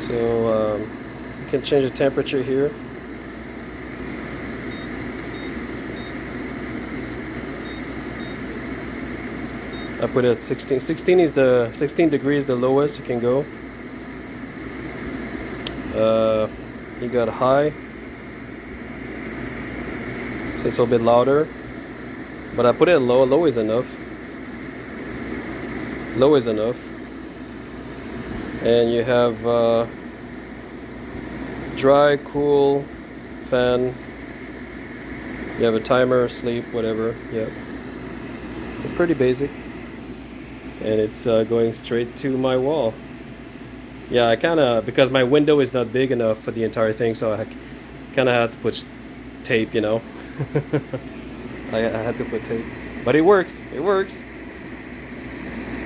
So you can change the temperature here. I put it at 16. 16 degrees is the lowest you can go. You got high, so it's a bit louder. But I put it low. Low is enough. Low is enough. And you have dry, cool, fan. You have a timer, sleep, whatever. Yeah, it's pretty basic. And it's going straight to my wall. Yeah, I kind of, because my window is not big enough for the entire thing, so I kind of had to put tape, you know. I had to put tape, but it works. It works.